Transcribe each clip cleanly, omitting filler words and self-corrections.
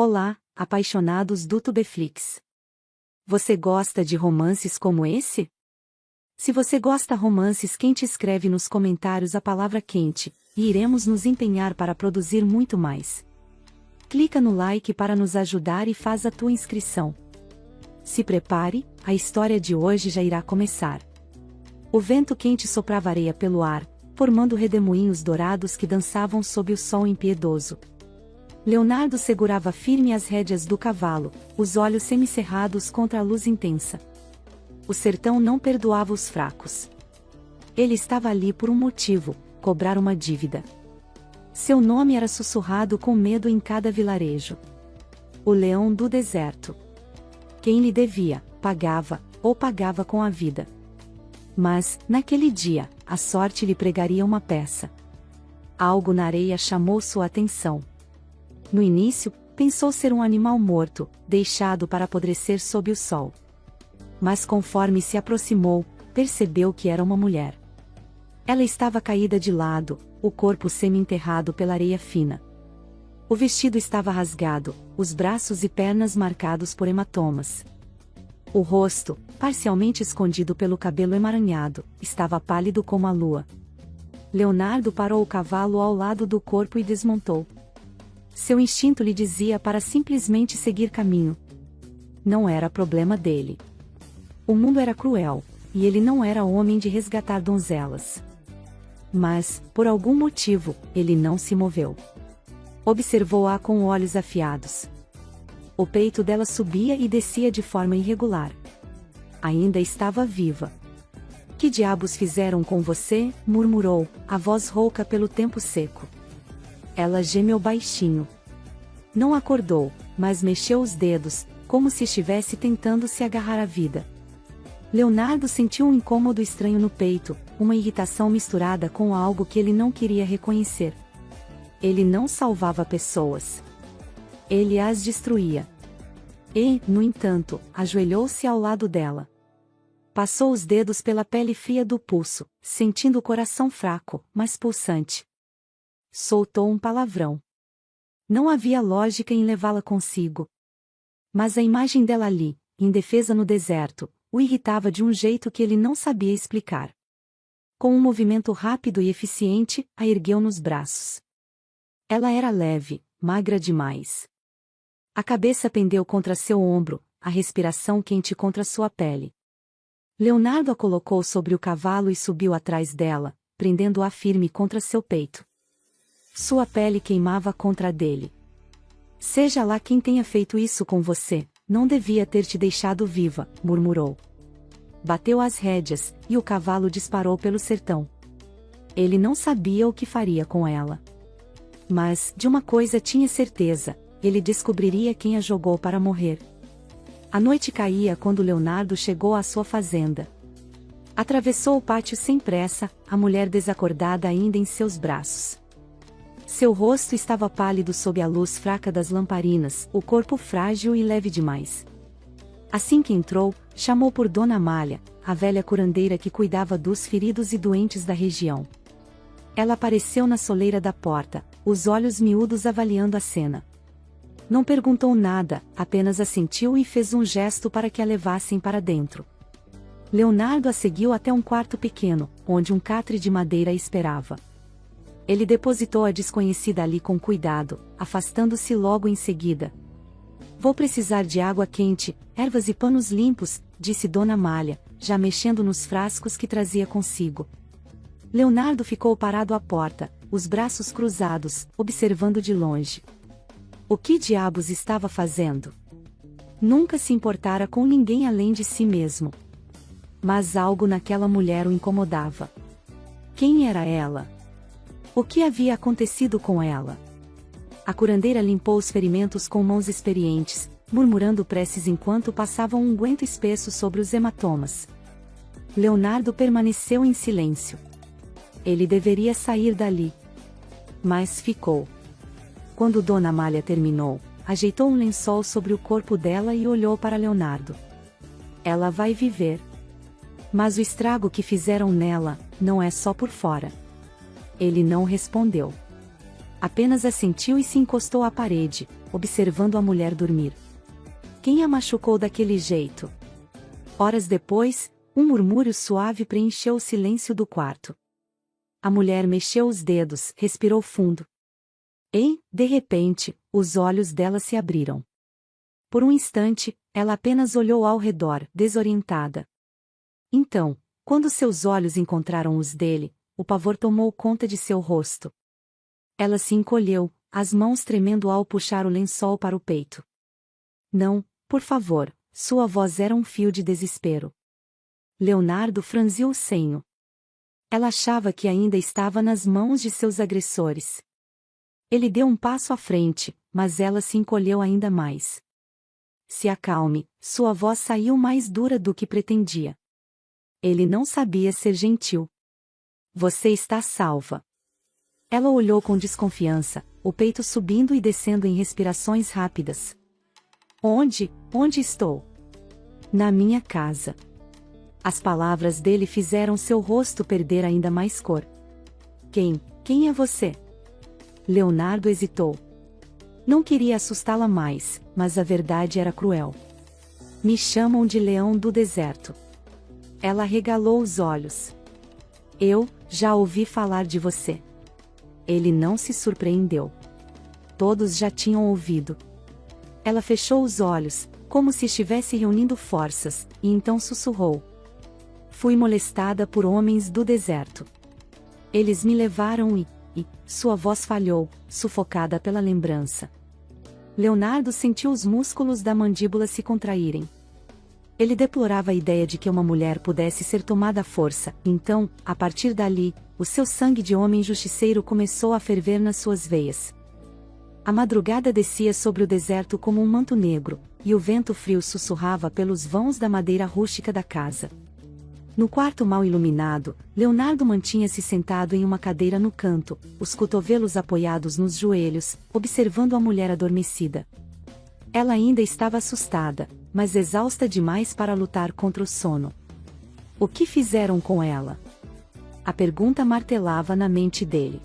Olá, apaixonados do Tubeflix. Você gosta de romances como esse? Se você gosta de romances quentes, escreve nos comentários a palavra quente, e iremos nos empenhar para produzir muito mais. Clica no like para nos ajudar e faz a tua inscrição. Se prepare, a história de hoje já irá começar. O vento quente soprava areia pelo ar, formando redemoinhos dourados que dançavam sob o sol impiedoso. Leonardo segurava firme as rédeas do cavalo, os olhos semicerrados contra a luz intensa. O sertão não perdoava os fracos. Ele estava ali por um motivo: cobrar uma dívida. Seu nome era sussurrado com medo em cada vilarejo. O leão do deserto. Quem lhe devia, pagava, ou pagava com a vida. Mas, naquele dia, a sorte lhe pregaria uma peça. Algo na areia chamou sua atenção. No início, pensou ser um animal morto, deixado para apodrecer sob o sol. Mas conforme se aproximou, percebeu que era uma mulher. Ela estava caída de lado, o corpo semi-enterrado pela areia fina. O vestido estava rasgado, os braços e pernas marcados por hematomas. O rosto, parcialmente escondido pelo cabelo emaranhado, estava pálido como a lua. Leonardo parou o cavalo ao lado do corpo e desmontou. Seu instinto lhe dizia para simplesmente seguir caminho. Não era problema dele. O mundo era cruel, e ele não era homem de resgatar donzelas. Mas, por algum motivo, ele não se moveu. Observou-a com olhos afiados. O peito dela subia e descia de forma irregular. Ainda estava viva. Que diabos fizeram com você? Murmurou, a voz rouca pelo tempo seco. Ela gemeu baixinho. Não acordou, mas mexeu os dedos, como se estivesse tentando se agarrar à vida. Leonardo sentiu um incômodo estranho no peito, uma irritação misturada com algo que ele não queria reconhecer. Ele não salvava pessoas. Ele as destruía. E, no entanto, ajoelhou-se ao lado dela. Passou os dedos pela pele fria do pulso, sentindo o coração fraco, mas pulsante. Soltou um palavrão. Não havia lógica em levá-la consigo. Mas a imagem dela ali, indefesa no deserto, o irritava de um jeito que ele não sabia explicar. Com um movimento rápido e eficiente, a ergueu nos braços. Ela era leve, magra demais. A cabeça pendeu contra seu ombro, a respiração quente contra sua pele. Leonardo a colocou sobre o cavalo e subiu atrás dela, prendendo-a firme contra seu peito. Sua pele queimava contra a dele. Seja lá quem tenha feito isso com você, não devia ter te deixado viva, murmurou. Bateu as rédeas, e o cavalo disparou pelo sertão. Ele não sabia o que faria com ela. Mas, de uma coisa tinha certeza, ele descobriria quem a jogou para morrer. A noite caía quando Leonardo chegou à sua fazenda. Atravessou o pátio sem pressa, a mulher desacordada ainda em seus braços. Seu rosto estava pálido sob a luz fraca das lamparinas, o corpo frágil e leve demais. Assim que entrou, chamou por Dona Amália, a velha curandeira que cuidava dos feridos e doentes da região. Ela apareceu na soleira da porta, os olhos miúdos avaliando a cena. Não perguntou nada, apenas assentiu e fez um gesto para que a levassem para dentro. Leonardo a seguiu até um quarto pequeno, onde um catre de madeira a esperava. Ele depositou a desconhecida ali com cuidado, afastando-se logo em seguida. Vou precisar de água quente, ervas e panos limpos, disse Dona Amália, já mexendo nos frascos que trazia consigo. Leonardo ficou parado à porta, os braços cruzados, observando de longe. O que diabos estava fazendo? Nunca se importara com ninguém além de si mesmo. Mas algo naquela mulher o incomodava. Quem era ela? O que havia acontecido com ela? A curandeira limpou os ferimentos com mãos experientes, murmurando preces enquanto passava um unguento espesso sobre os hematomas. Leonardo permaneceu em silêncio. Ele deveria sair dali. Mas ficou. Quando Dona Amália terminou, ajeitou um lençol sobre o corpo dela e olhou para Leonardo. Ela vai viver. Mas o estrago que fizeram nela, não é só por fora. Ele não respondeu. Apenas assentiu e se encostou à parede, observando a mulher dormir. Quem a machucou daquele jeito? Horas depois, um murmúrio suave preencheu o silêncio do quarto. A mulher mexeu os dedos, respirou fundo. E, de repente, os olhos dela se abriram. Por um instante, ela apenas olhou ao redor, desorientada. Então, quando seus olhos encontraram os dele, o pavor tomou conta de seu rosto. Ela se encolheu, as mãos tremendo ao puxar o lençol para o peito. Não, por favor, sua voz era um fio de desespero. Leonardo franziu o senho. Ela achava que ainda estava nas mãos de seus agressores. Ele deu um passo à frente, mas ela se encolheu ainda mais. Se acalme, sua voz saiu mais dura do que pretendia. Ele não sabia ser gentil. Você está salva. Ela olhou com desconfiança, o peito subindo e descendo em respirações rápidas. Onde estou? Na minha casa. As palavras dele fizeram seu rosto perder ainda mais cor. Quem é você? Leonardo hesitou. Não queria assustá-la mais, mas a verdade era cruel. Me chamam de Leão do Deserto. Ela regalou os olhos. Eu já ouvi falar de você. Ele não se surpreendeu. Todos já tinham ouvido. Ela fechou os olhos, como se estivesse reunindo forças, e então sussurrou. Fui molestada por homens do deserto. Eles me levaram e sua voz falhou, sufocada pela lembrança. Leonardo sentiu os músculos da mandíbula se contraírem. Ele deplorava a ideia de que uma mulher pudesse ser tomada à força, então, a partir dali, o seu sangue de homem justiceiro começou a ferver nas suas veias. A madrugada descia sobre o deserto como um manto negro, e o vento frio sussurrava pelos vãos da madeira rústica da casa. No quarto mal iluminado, Leonardo mantinha-se sentado em uma cadeira no canto, os cotovelos apoiados nos joelhos, observando a mulher adormecida. Ela ainda estava assustada, mas exausta demais para lutar contra o sono. O que fizeram com ela? A pergunta martelava na mente dele.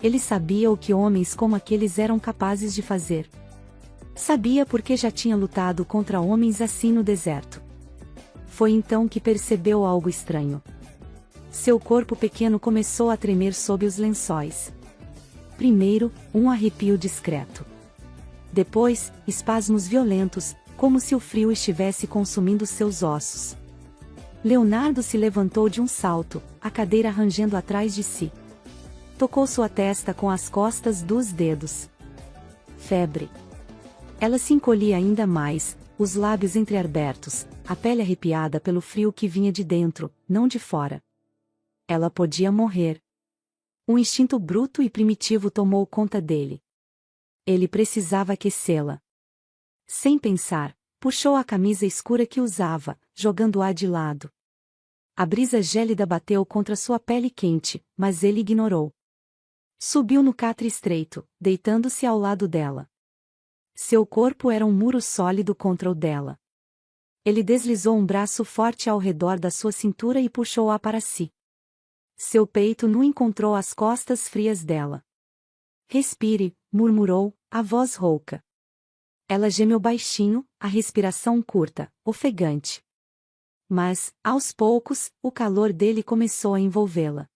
Ele sabia o que homens como aqueles eram capazes de fazer. Sabia porque já tinha lutado contra homens assim no deserto. Foi então que percebeu algo estranho. Seu corpo pequeno começou a tremer sob os lençóis. Primeiro, um arrepio discreto. Depois, espasmos violentos, como se o frio estivesse consumindo seus ossos. Leonardo se levantou de um salto, a cadeira rangendo atrás de si. Tocou sua testa com as costas dos dedos. Febre. Ela se encolhia ainda mais, os lábios entreabertos, a pele arrepiada pelo frio que vinha de dentro, não de fora. Ela podia morrer. Um instinto bruto e primitivo tomou conta dele. Ele precisava aquecê-la. Sem pensar, puxou a camisa escura que usava, jogando-a de lado. A brisa gélida bateu contra sua pele quente, mas ele ignorou. Subiu no catre estreito, deitando-se ao lado dela. Seu corpo era um muro sólido contra o dela. Ele deslizou um braço forte ao redor da sua cintura e puxou-a para si. Seu peito nu encontrou as costas frias dela. Respire, murmurou, a voz rouca. Ela gemeu baixinho, a respiração curta, ofegante. Mas, aos poucos, o calor dele começou a envolvê-la.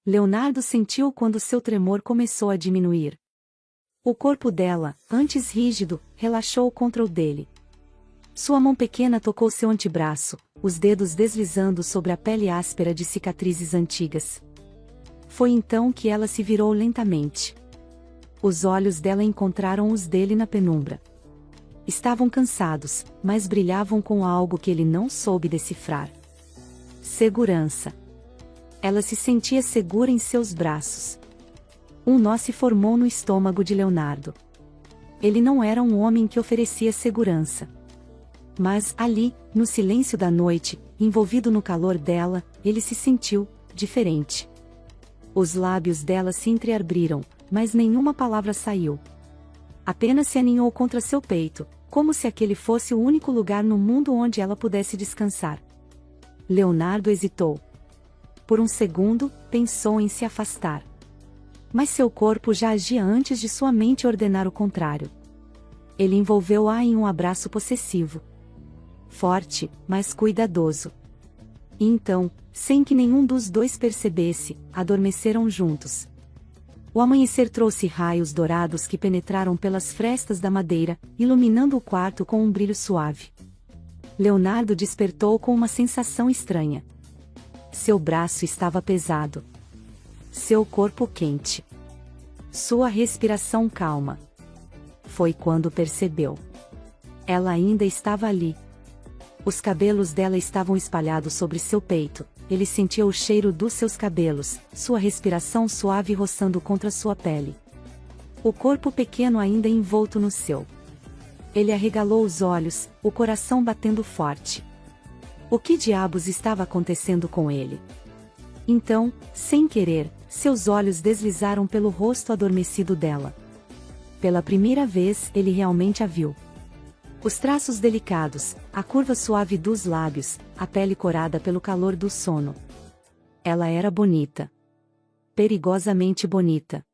Leonardo sentiu quando seu tremor começou a diminuir. O corpo dela, antes rígido, relaxou contra o dele. Sua mão pequena tocou seu antebraço, os dedos deslizando sobre a pele áspera de cicatrizes antigas. Foi então que ela se virou lentamente. Os olhos dela encontraram os dele na penumbra. Estavam cansados, mas brilhavam com algo que ele não soube decifrar. Segurança. Ela se sentia segura em seus braços. Um nó se formou no estômago de Leonardo. Ele não era um homem que oferecia segurança. Mas, ali, no silêncio da noite, envolvido no calor dela, ele se sentiu diferente. Os lábios dela se entreabriram, mas nenhuma palavra saiu. Apenas se aninhou contra seu peito, como se aquele fosse o único lugar no mundo onde ela pudesse descansar. Leonardo hesitou. Por um segundo, pensou em se afastar. Mas seu corpo já agia antes de sua mente ordenar o contrário. Ele envolveu-a em um abraço possessivo. Forte, mas cuidadoso. E então, sem que nenhum dos dois percebesse, adormeceram juntos. O amanhecer trouxe raios dourados que penetraram pelas frestas da madeira, iluminando o quarto com um brilho suave. Leonardo despertou com uma sensação estranha. Seu braço estava pesado. Seu corpo quente. Sua respiração calma. Foi quando percebeu. Ela ainda estava ali. Os cabelos dela estavam espalhados sobre seu peito. Ele sentia o cheiro dos seus cabelos, sua respiração suave roçando contra sua pele. O corpo pequeno ainda envolto no seu. Ele arregalou os olhos, o coração batendo forte. O que diabos estava acontecendo com ele? Então, sem querer, seus olhos deslizaram pelo rosto adormecido dela. Pela primeira vez, ele realmente a viu. Os traços delicados, a curva suave dos lábios, a pele corada pelo calor do sono. Ela era bonita. Perigosamente bonita.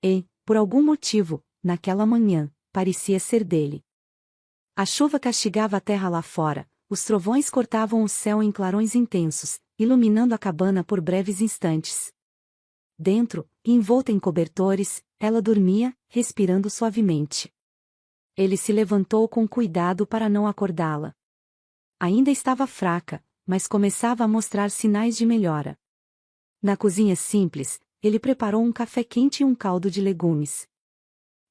E, por algum motivo, naquela manhã, parecia ser dele. A chuva castigava a terra lá fora, os trovões cortavam o céu em clarões intensos, iluminando a cabana por breves instantes. Dentro, envolta em cobertores, ela dormia, respirando suavemente. Ele se levantou com cuidado para não acordá-la. Ainda estava fraca, mas começava a mostrar sinais de melhora. Na cozinha simples, ele preparou um café quente e um caldo de legumes.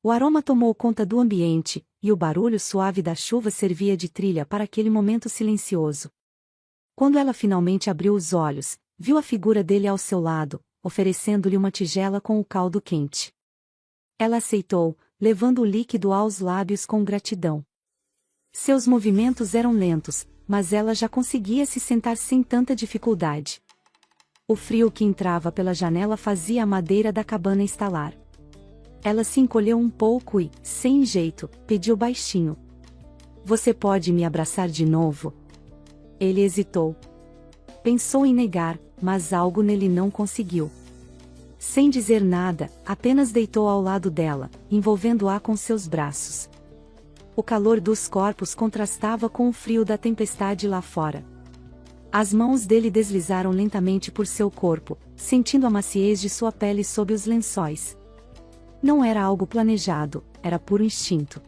O aroma tomou conta do ambiente, e o barulho suave da chuva servia de trilha para aquele momento silencioso. Quando ela finalmente abriu os olhos, viu a figura dele ao seu lado, oferecendo-lhe uma tigela com o caldo quente. Ela aceitou, levando o líquido aos lábios com gratidão. Seus movimentos eram lentos, mas ela já conseguia se sentar sem tanta dificuldade. O frio que entrava pela janela fazia a madeira da cabana estalar. Ela se encolheu um pouco e, sem jeito, pediu baixinho: "Você pode me abraçar de novo?" Ele hesitou. Pensou em negar, mas algo nele não conseguiu. Sem dizer nada, apenas deitou ao lado dela, envolvendo-a com seus braços. O calor dos corpos contrastava com o frio da tempestade lá fora. As mãos dele deslizaram lentamente por seu corpo, sentindo a maciez de sua pele sob os lençóis. Não era algo planejado, era puro instinto.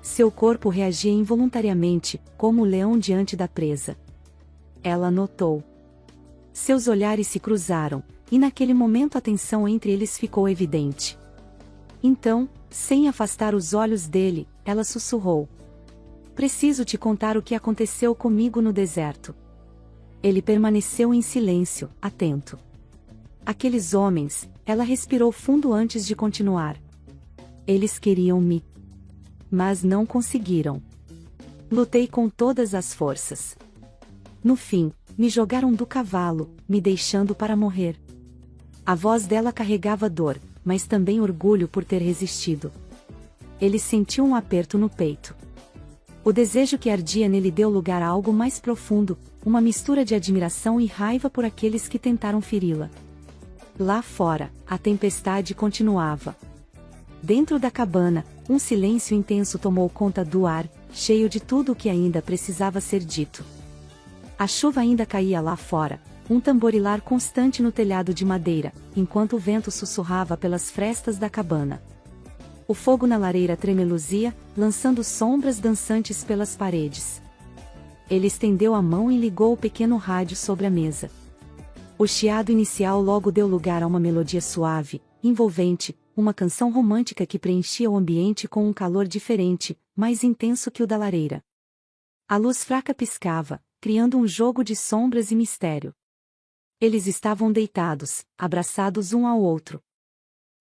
Seu corpo reagia involuntariamente, como o leão diante da presa. Ela notou. Seus olhares se cruzaram, e naquele momento a tensão entre eles ficou evidente. Então, sem afastar os olhos dele, ela sussurrou: "Preciso te contar o que aconteceu comigo no deserto." Ele permaneceu em silêncio, atento. Aqueles homens, ela respirou fundo antes de continuar. Eles queriam me. Mas não conseguiram. Lutei com todas as forças. No fim, me jogaram do cavalo, me deixando para morrer. A voz dela carregava dor, mas também orgulho por ter resistido. Ele sentiu um aperto no peito. O desejo que ardia nele deu lugar a algo mais profundo, uma mistura de admiração e raiva por aqueles que tentaram feri-la. Lá fora, a tempestade continuava. Dentro da cabana, um silêncio intenso tomou conta do ar, cheio de tudo o que ainda precisava ser dito. A chuva ainda caía lá fora, um tamborilar constante no telhado de madeira, enquanto o vento sussurrava pelas frestas da cabana. O fogo na lareira tremeluzia, lançando sombras dançantes pelas paredes. Ele estendeu a mão e ligou o pequeno rádio sobre a mesa. O chiado inicial logo deu lugar a uma melodia suave, envolvente, uma canção romântica que preenchia o ambiente com um calor diferente, mais intenso que o da lareira. A luz fraca piscava, criando um jogo de sombras e mistério. Eles estavam deitados, abraçados um ao outro.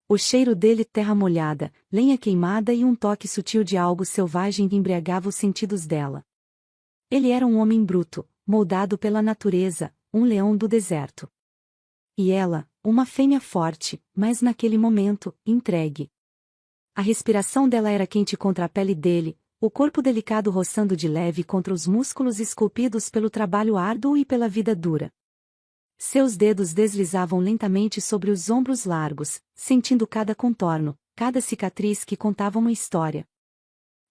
O cheiro dele, terra molhada, lenha queimada e um toque sutil de algo selvagem embriagava os sentidos dela. Ele era um homem bruto, moldado pela natureza, um leão do deserto. E ela, uma fêmea forte, mas naquele momento, entregue. A respiração dela era quente contra a pele dele, o corpo delicado roçando de leve contra os músculos esculpidos pelo trabalho árduo e pela vida dura. Seus dedos deslizavam lentamente sobre os ombros largos, sentindo cada contorno, cada cicatriz que contava uma história.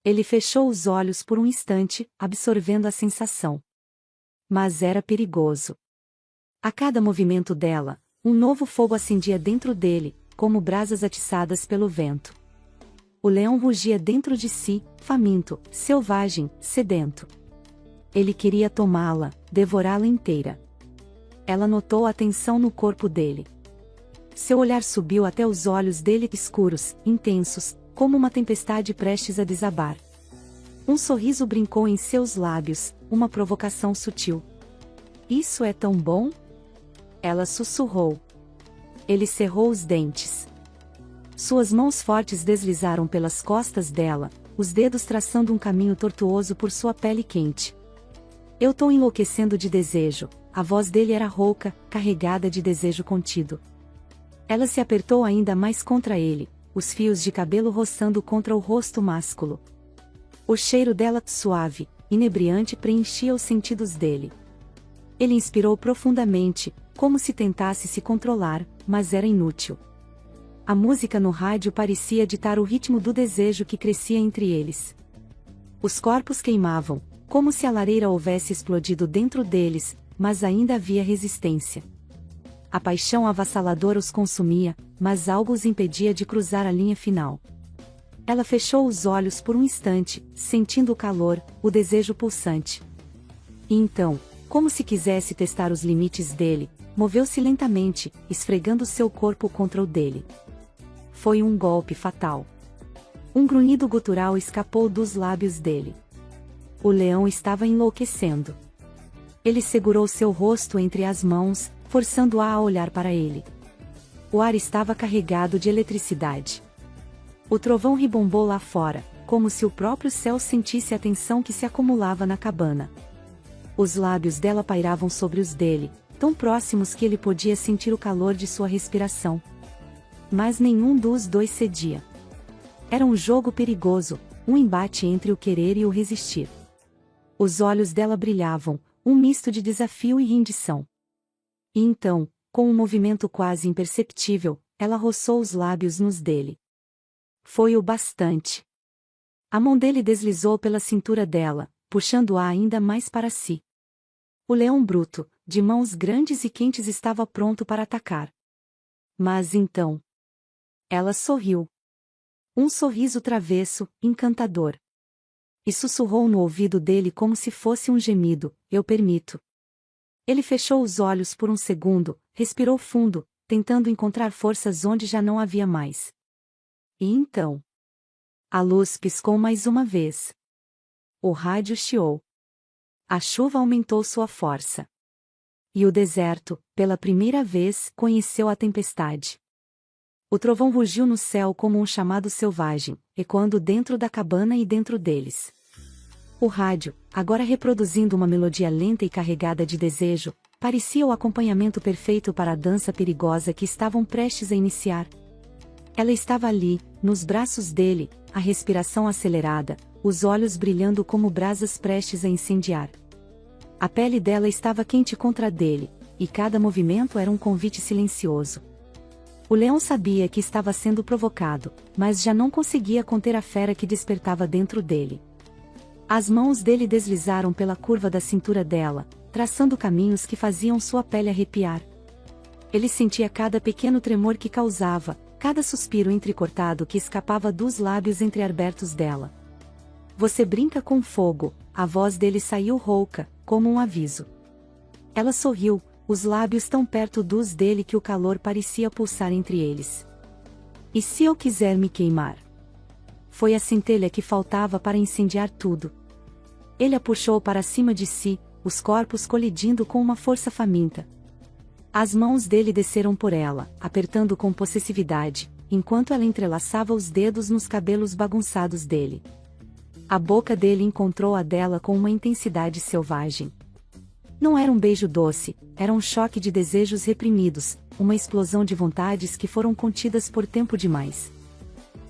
Ele fechou os olhos por um instante, absorvendo a sensação. Mas era perigoso. A cada movimento dela, um novo fogo acendia dentro dele, como brasas atiçadas pelo vento. O leão rugia dentro de si, faminto, selvagem, sedento. Ele queria tomá-la, devorá-la inteira. Ela notou a tensão no corpo dele. Seu olhar subiu até os olhos dele escuros, intensos, como uma tempestade prestes a desabar. Um sorriso brincou em seus lábios, uma provocação sutil. Isso é tão bom? Ela sussurrou. Ele cerrou os dentes. Suas mãos fortes deslizaram pelas costas dela, os dedos traçando um caminho tortuoso por sua pele quente. Eu tô enlouquecendo de desejo. A voz dele era rouca, carregada de desejo contido. Ela se apertou ainda mais contra ele, os fios de cabelo roçando contra o rosto másculo. O cheiro dela, suave, inebriante, preenchia os sentidos dele. Ele inspirou profundamente, como se tentasse se controlar, mas era inútil. A música no rádio parecia ditar o ritmo do desejo que crescia entre eles. Os corpos queimavam, como se a lareira houvesse explodido dentro deles, mas ainda havia resistência. A paixão avassaladora os consumia, mas algo os impedia de cruzar a linha final. Ela fechou os olhos por um instante, sentindo o calor, o desejo pulsante. E então, como se quisesse testar os limites dele, moveu-se lentamente, esfregando seu corpo contra o dele. Foi um golpe fatal. Um grunhido gutural escapou dos lábios dele. O leão estava enlouquecendo. Ele segurou seu rosto entre as mãos, forçando-a a olhar para ele. O ar estava carregado de eletricidade. O trovão ribombou lá fora, como se o próprio céu sentisse a tensão que se acumulava na cabana. Os lábios dela pairavam sobre os dele, tão próximos que ele podia sentir o calor de sua respiração. Mas nenhum dos dois cedia. Era um jogo perigoso, um embate entre o querer e o resistir. Os olhos dela brilhavam, um misto de desafio e rendição. E então, com um movimento quase imperceptível, ela roçou os lábios nos dele. Foi o bastante. A mão dele deslizou pela cintura dela, puxando-a ainda mais para si. O leão bruto, de mãos grandes e quentes, estava pronto para atacar. Mas então... Ela sorriu. Um sorriso travesso, encantador. E sussurrou no ouvido dele como se fosse um gemido: eu permito. Ele fechou os olhos por um segundo, respirou fundo, tentando encontrar forças onde já não havia mais. E então... A luz piscou mais uma vez. O rádio chiou. A chuva aumentou sua força. E o deserto, pela primeira vez, conheceu a tempestade. O trovão rugiu no céu como um chamado selvagem, ecoando dentro da cabana e dentro deles. O rádio, agora reproduzindo uma melodia lenta e carregada de desejo, parecia o acompanhamento perfeito para a dança perigosa que estavam prestes a iniciar. Ela estava ali, nos braços dele, a respiração acelerada, os olhos brilhando como brasas prestes a incendiar. A pele dela estava quente contra a dele, e cada movimento era um convite silencioso. O leão sabia que estava sendo provocado, mas já não conseguia conter a fera que despertava dentro dele. As mãos dele deslizaram pela curva da cintura dela, traçando caminhos que faziam sua pele arrepiar. Ele sentia cada pequeno tremor que causava, cada suspiro entrecortado que escapava dos lábios entreabertos dela. Você brinca com fogo, a voz dele saiu rouca, como um aviso. Ela sorriu, os lábios tão perto dos dele que o calor parecia pulsar entre eles. E se eu quiser me queimar? Foi a centelha que faltava para incendiar tudo. Ele a puxou para cima de si, os corpos colidindo com uma força faminta. As mãos dele desceram por ela, apertando com possessividade, enquanto ela entrelaçava os dedos nos cabelos bagunçados dele. A boca dele encontrou a dela com uma intensidade selvagem. Não era um beijo doce, era um choque de desejos reprimidos, uma explosão de vontades que foram contidas por tempo demais.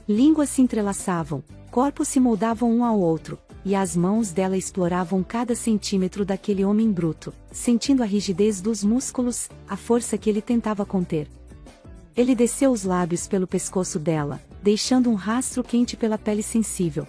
Línguas se entrelaçavam, corpos se moldavam um ao outro, e as mãos dela exploravam cada centímetro daquele homem bruto, sentindo a rigidez dos músculos, a força que ele tentava conter. Ele desceu os lábios pelo pescoço dela, deixando um rastro quente pela pele sensível.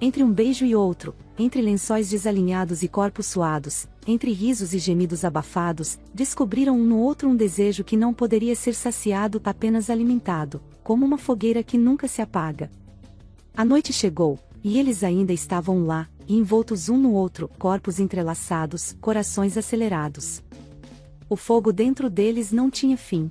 Entre um beijo e outro, entre lençóis desalinhados e corpos suados, entre risos e gemidos abafados, descobriram um no outro um desejo que não poderia ser saciado, apenas alimentado, como uma fogueira que nunca se apaga. A noite chegou, e eles ainda estavam lá, envoltos um no outro, corpos entrelaçados, corações acelerados. O fogo dentro deles não tinha fim.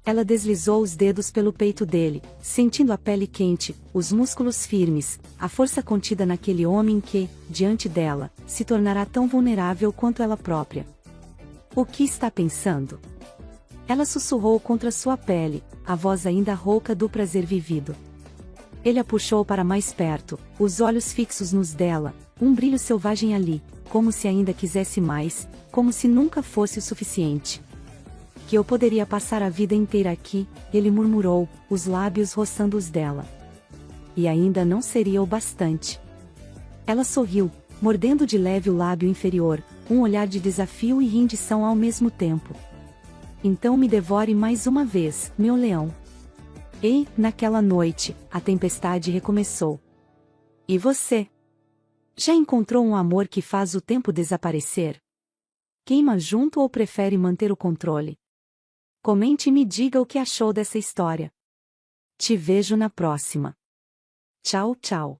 Ela deslizou os dedos pelo peito dele, sentindo a pele quente, os músculos firmes, a força contida naquele homem que, diante dela, se tornará tão vulnerável quanto ela própria. O que está pensando? Ela sussurrou contra sua pele, a voz ainda rouca do prazer vivido. Ele a puxou para mais perto, os olhos fixos nos dela, um brilho selvagem ali, como se ainda quisesse mais, como se nunca fosse o suficiente. Que eu poderia passar a vida inteira aqui, ele murmurou, os lábios roçando os dela. E ainda não seria o bastante. Ela sorriu, mordendo de leve o lábio inferior, um olhar de desafio e rendição ao mesmo tempo. Então me devore mais uma vez, meu leão. E, naquela noite, a tempestade recomeçou. E você? Já encontrou um amor que faz o tempo desaparecer? Queima junto ou prefere manter o controle? Comente e me diga o que achou dessa história. Te vejo na próxima. Tchau, tchau.